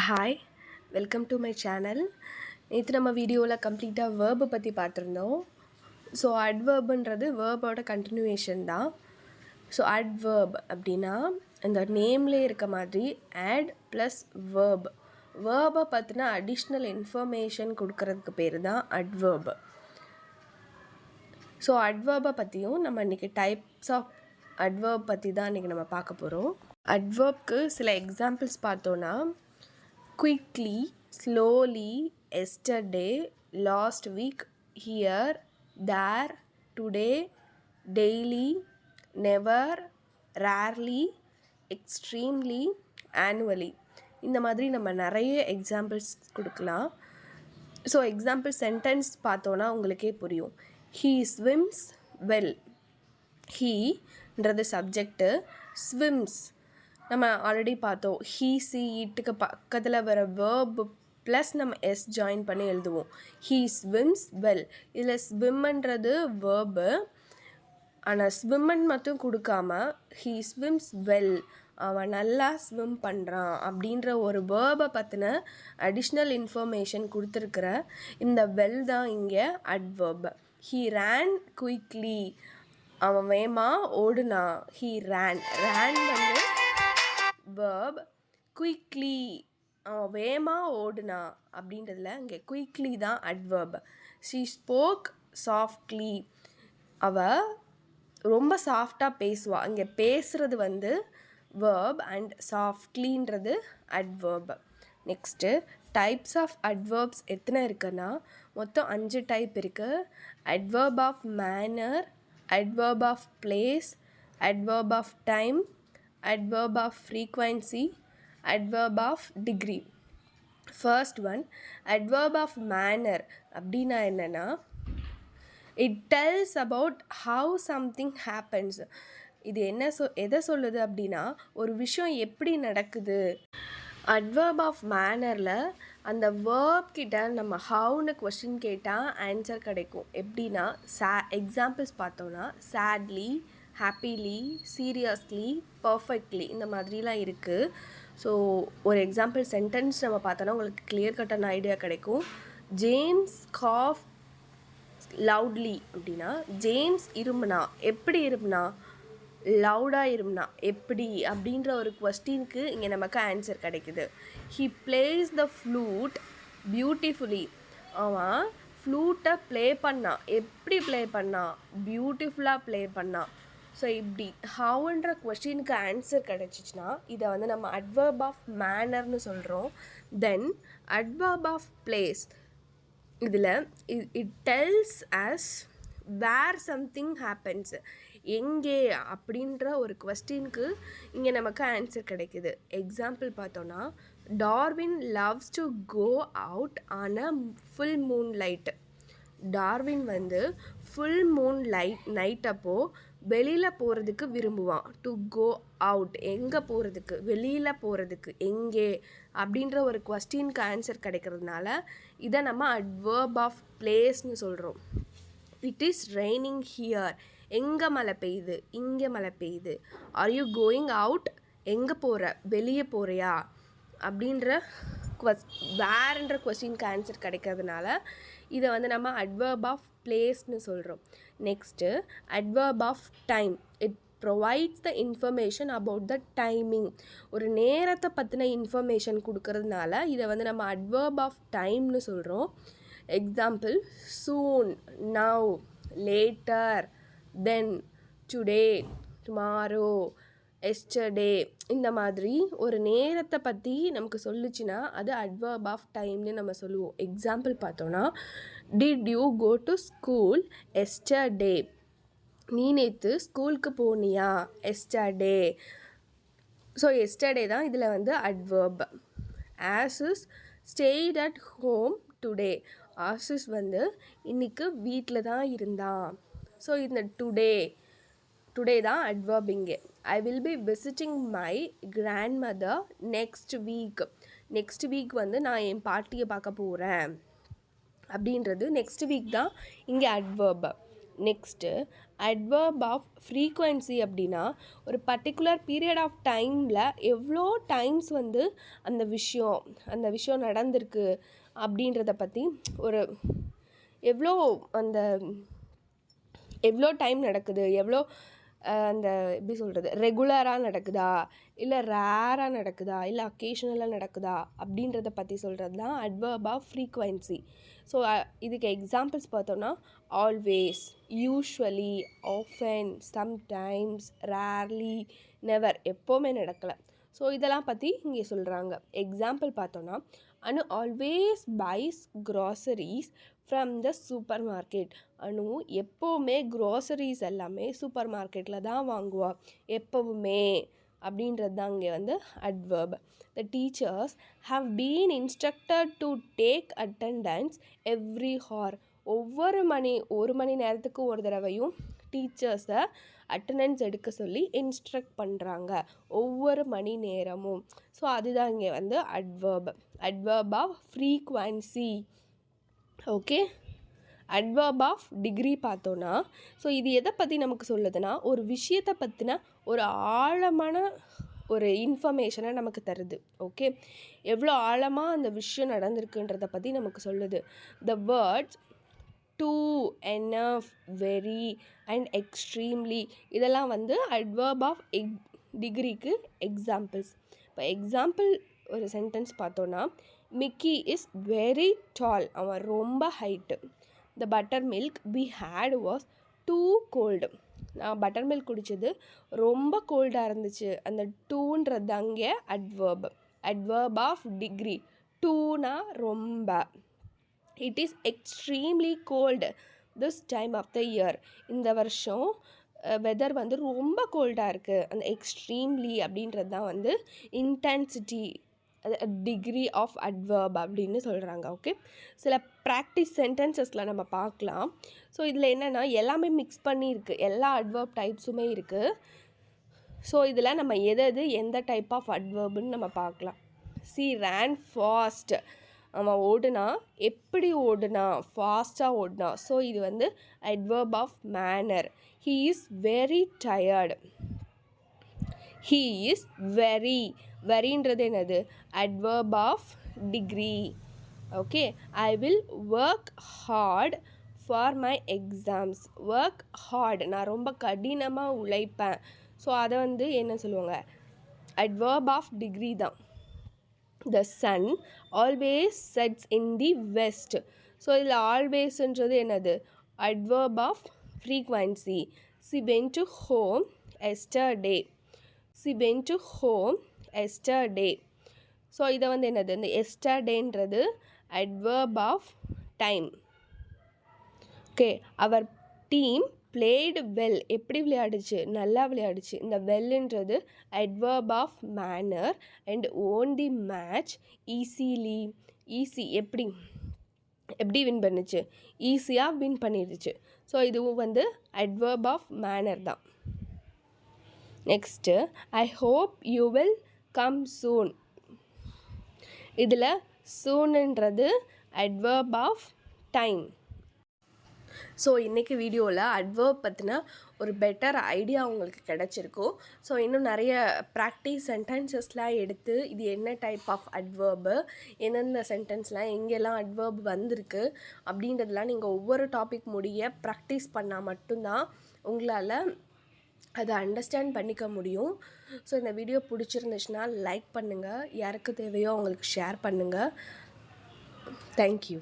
Hi, welcome to my channel. நேற்று நம்ம வீடியோவில் கம்ப்ளீட்டாக வேர்பை பற்றி பார்த்துருந்தோம். ஸோ அட்வேர்புன்றது வேர்போட கண்டினியூவேஷன் தான். ஸோ அட்வேர்ப் அப்படின்னா இந்த நேம்லேயே இருக்க மாதிரி ஆட் ப்ளஸ் வேர்ப், வேர்பை பற்றின அடிஷ்னல் இன்ஃபர்மேஷன் கொடுக்கறதுக்கு பேர் தான் அட்வேர்ப். ஸோ அட்வேர்பை பற்றியும் நம்ம இன்றைக்கி டைப்ஸ் ஆஃப் அட்வேர்ப் பற்றி தான் இன்றைக்கி நம்ம பார்க்க போகிறோம். அட்வேர்ப்க்கு சில எக்ஸாம்பிள்ஸ் பார்த்தோன்னா quickly, slowly, yesterday, last week, here, there, today, daily, never, rarely, extremely, annually. இந்த மாதிரி நம்ம நிறைய எக்ஸாம்பிள்ஸ் கொடுக்கலாம். ஸோ எக்ஸாம்பிள் சென்டென்ஸ் பார்த்தோன்னா உங்களுக்கே புரியும். He swims well. ஹீன்றது சப்ஜெக்டு, ஸ்விம்ஸ் நம்ம ஆல்ரெடி பார்த்தோம். ஹீ சி இட்டுக்கு பக்கத்தில் வர வேர்ப் ப்ளஸ் நம்ம எஸ் ஜாயின் பண்ணி எழுதுவோம். He swims well. இதில் ஸ்விம்ன்றது வேர்பு, ஆனால் ஸ்விம்மன் மட்டும் கொடுக்காம ஹீ ஸ்விம்ஸ் வெல், அவன் நல்லா ஸ்விம் பண்ணுறான் அப்படின்ற ஒரு வேர்பை பற்றின அடிஷ்னல் இன்ஃபர்மேஷன் கொடுத்துருக்குற இந்த வெல் தான் இங்கே அட்வேர்ப். ஹீ ரேன் குயிக்லி, அவன் வேகமாக ஓடுனா. ஹீ ரேன் வந்து verb. குயிக்லி, அவன் வேகமாக ஓடுனா அப்படின்றதுல இங்கே குயிக்லி தான் அட்வர்ப். she spoke softly, அவள் ரொம்ப சாஃப்டாக பேசுவா. இங்கே பேசுகிறது வந்து verb and softlyன்றது adverb. Next types of adverbs எத்தனை இருக்குன்னா மொத்தம் 5 டைப் இருக்குது. Adverb of manner, adverb of place, adverb of time, adverb of frequency, adverb of degree. First one, adverb of manner அப்படின்னா என்னென்னா it tells about how something happens. இது என்ன எதை சொல்லுது அப்படின்னா ஒரு விஷயம் எப்படி நடக்குது. adverb of mannerல அந்த verb கிட்ட நம்ம howன்னு கொஸ்டின் கேட்டால் ஆன்சர் கிடைக்கும். எப்படின்னா எக்ஸாம்பிள்ஸ் பார்த்தோன்னா sadly, happily, seriously, perfectly இந்த மாதிரிலாம் இருக்குது. ஸோ ஒரு எக்ஸாம்பிள் சென்டென்ஸ் நம்ம பார்த்தோன்னா உங்களுக்கு கிளியர் கட்டான ஐடியா கிடைக்கும். ஜேம்ஸ் காஃப் லவுட்லி அப்படின்னா ஜேம்ஸ் இருமுனா, எப்படி இருமுனா, லவுடாக இருமுனா, எப்படி அப்படின்ற ஒரு கொஸ்டினுக்கு இங்கே நமக்கு ஆன்சர் கிடைக்குது. He plays the flute beautifully, அவன் ஃப்ளூட்டை ப்ளே பண்ணான். எப்படி ப்ளே பண்ணான், பியூட்டிஃபுல்லாக ப்ளே பண்ணான். ஸோ இப்படி ஹவுன்ற கொஸ்டினுக்கு ஆன்சர் கிடச்சிச்சின்னா இதை வந்து நம்ம அட்வர்ப் ஆஃப் மேனர்னு சொல்கிறோம். தென் அட்வர்ப் ஆஃப் பிளேஸ், இதில் it tells us where something happens, எங்கே அப்படின்ற ஒரு கொஸ்டினுக்கு இங்கே நமக்கு ஆன்சர் கிடைக்குது. எக்ஸாம்பிள் பார்த்தோன்னா Darwin loves to go out on a full moon light. Darwin வந்து ஃபுல் மூன் நைட் அப்போது வெளியில் போகிறதுக்கு விரும்புவான். டு கோ அவுட், எங்கே போகிறதுக்கு, வெளியில் போகிறதுக்கு, எங்கே அப்படின்ற ஒரு கொஸ்டினுக்கு ஆன்சர் கிடைக்கிறதுனால இதை நம்ம அட்வர்ப் ஆஃப் பிளேஸ்னு சொல்கிறோம். இட் இஸ் ரெய்னிங் ஹியர், எங்கே மழை பெய்யுது, இங்கே மழை பெய்யுது. ஆர் யூ கோயிங் அவுட், எங்கே போகிற, வெளியே போகிறியா அப்படின்ற வேறுன்ற கொஸ்டினுக்கு ஆன்சர் கிடைக்கிறதுனால இதை வந்து நம்ம அட்வர்ப் ஆஃப் பிளேஸ்னு சொல்கிறோம். Next adverb of time, it provides the information about the timing, ஒரு நேரத்தை பற்றின இன்ஃபர்மேஷன் கொடுக்கறதுனால இதை வந்து நம்ம அட்வர்ப் ஆஃப் டைம்னு சொல்கிறோம். எக்ஸாம்பிள் சூன், நவ், லேட்டர், தென், டுடே, டுமாரோ, எஸ்டர்டே இந்த மாதிரி ஒரு நேரத்தை பற்றி நமக்கு சொல்லுச்சுன்னா அது அட்வர்ப் ஆஃப் டைம்னு நம்ம சொல்லுவோம். எக்ஸாம்பிள் பார்த்தோன்னா did you go to school yesterday, நீ நேற்று ஸ்கூலுக்கு போனியா, எஸ்டர்டே. ஸோ எஸ்டர்டே தான் இதில் வந்து adverb. As is stayed at home today, as is வந்து இன்றைக்கு வீட்டில் தான் இருந்தான். ஸோ இந்த டுடே தான் அட்வர்ப் இங்கே. I will be visiting my grandmother next week வந்து நான் என் பாட்டியை பார்க்க போகிறேன் அப்படின்றது நெக்ஸ்ட் வீக் தான் இங்கே adverb. Next adverb of frequency அப்படின்னா ஒரு பர்டிகுலர் பீரியட் ஆஃப் டைமில் எவ்வளோ டைம்ஸ் வந்து அந்த விஷயம் நடந்திருக்கு அப்படின்றத பற்றி ஒரு எவ்வளோ டைம் நடக்குது, எவ்வளோ அந்த எப்படி சொல்கிறது, ரெகுலராக நடக்குதா, இல்லை ரேராக நடக்குதா, இல்லை அக்கேஷனலாக நடக்குதா அப்படின்றத பற்றி சொல்கிறது தான் அட்வர்ப் ஆஃப் ஃப்ரீக்வன்சி. ஸோ இதுக்கு எக்ஸாம்பிள்ஸ் பார்த்தோன்னா always, usually, often, sometimes, rarely, never, எப்போவுமே நடக்கலை. ஸோ இதெல்லாம் பற்றி இங்கே சொல்கிறாங்க. எக்ஸாம்பிள் பார்த்தோன்னா Anu always buys groceries from the supermarket. Anu எப்போவுமே க்ராசரிஸ் எல்லாமே சூப்பர் மார்க்கெட்டில் தான் வாங்குவா, எப்போவுமே அப்படின்றது தான் இங்கே வந்து adverb. The teachers have been instructed to take attendance every hour. ஒரு மணி நேரத்துக்கு ஒரு தடவையும் டீச்சர்ஸை அட்டெண்டன்ஸ் எடுக்க சொல்லி இன்ஸ்ட்ரக்ட் பண்ணுறாங்க, ஒவ்வொரு மணி நேரமும். ஸோ அதுதான் இங்கே வந்து adverb of frequency. Okay, adverb of degree பார்த்தோன்னா, ஸோ இது எதை பற்றி நமக்கு சொல்லுதுன்னா ஒரு விஷயத்தை பற்றின ஒரு ஆழமான ஒரு இன்ஃபர்மேஷனை நமக்கு தருது. ஓகே, எவ்வளோ ஆழமாக அந்த விஷயம் நடந்திருக்குன்றதை பற்றி நமக்கு சொல்லுது. The words too, enough, very and extremely இதெல்லாம் வந்து அட்வர்ப் ஆஃப் டிகிரிக்கு எக்ஸாம்பிள்ஸ். இப்போ எக்ஸாம்பிள் ஒரு சென்டென்ஸ் பார்த்தோன்னா, மிக்கி இஸ் வெரி டால், அவன் ரொம்ப height. The buttermilk we had was too cold, நான் பட்டர் மில்க் குடித்தது ரொம்ப கோல்டாக இருந்துச்சு. அந்த டூன்றது அங்கே அட்வர்ப் ஆஃப் டிகிரி. டூனா ரொம்ப. It is extremely cold this time of the year, இந்த வருஷம் வெதர் வந்து ரொம்ப கோல்டாக இருக்குது. அந்த எக்ஸ்ட்ரீம்லி அப்படின்றது தான் வந்து இன்டென்சிட்டி, டிகிரி ஆஃப் அட்வர்ப் அப்படின்னு சொல்கிறாங்க. ஓகே, சில ப்ராக்டிஸ் சென்டென்சஸில் நம்ம பார்க்கலாம். ஸோ இதில் என்னென்னா எல்லாமே மிக்ஸ் பண்ணியிருக்கு, எல்லா அட்வர்ப் டைப்ஸுமே இருக்குது. ஸோ இதில் நம்ம எந்த டைப் ஆஃப் அட்வர்ப்னு நம்ம பார்க்கலாம். சி ரேன் ஃபாஸ்ட், அவன் ஓடுனா, எப்படி ஓடுனா, ஃபாஸ்ட்டாக ஓடுனா. ஸோ இது வந்து adverb of manner. He is very tired, he is வெரின்றது என்னது, adverb of degree. Okay, I will work hard for my exams. Work hard, நான் ரொம்ப கடினமாக உழைப்பேன். ஸோ அதை வந்து என்ன சொல்லுவாங்க, அட்வர்ப் ஆஃப் டிகிரி தான். The sun always sets in the west. So இதில் ஆல்வேஸ்ன்றது என்னது, adverb of frequency. She went to home yesterday, she went to home yesterday. So இதை வந்து என்னது, இந்த எஸ்டர்டேன்றது adverb of time. Okay, our team played well, எப்படி விளையாடுச்சு, நல்லா விளையாடுச்சு. இந்த வெல்லுன்றது adverb of manner. And won the match easily, easy எப்படி வின் பண்ணுச்சு, ஈஸியாக வின் பண்ணிடுச்சு. ஸோ இதுவும் வந்து அட்வர்ப் ஆஃப் மேனர் தான். Next, I hope you will come சூன். இதில் சூன்ன்றது அட்வர்ப் ஆஃப் டைம். ஸோ இன்றைக்கி வீடியோவில் அட்வர்ப் பற்றின ஒரு பெட்டர் ஐடியா உங்களுக்கு கிடச்சிருக்கும். ஸோ இன்னும் நிறைய ப்ராக்டிஸ் சென்டென்சஸ்லாம் எடுத்து இது என்ன டைப் ஆஃப் அட்வர்பு, எந்தெந்த சென்டென்ஸ்லாம் எங்கெல்லாம் அட்வர்ப் வந்திருக்கு அப்படின்றதெல்லாம் நீங்கள் ஒவ்வொரு டாபிக் முடிய ப்ராக்டிஸ் பண்ணால் மட்டும்தான் உங்களால் அதை அண்டர்ஸ்டாண்ட் பண்ணிக்க முடியும். ஸோ இந்த வீடியோ பிடிச்சிருந்துச்சுன்னா லைக் பண்ணுங்கள், யாருக்கு தேவையோ அவங்களுக்கு ஷேர் பண்ணுங்கள். தேங்க்யூ.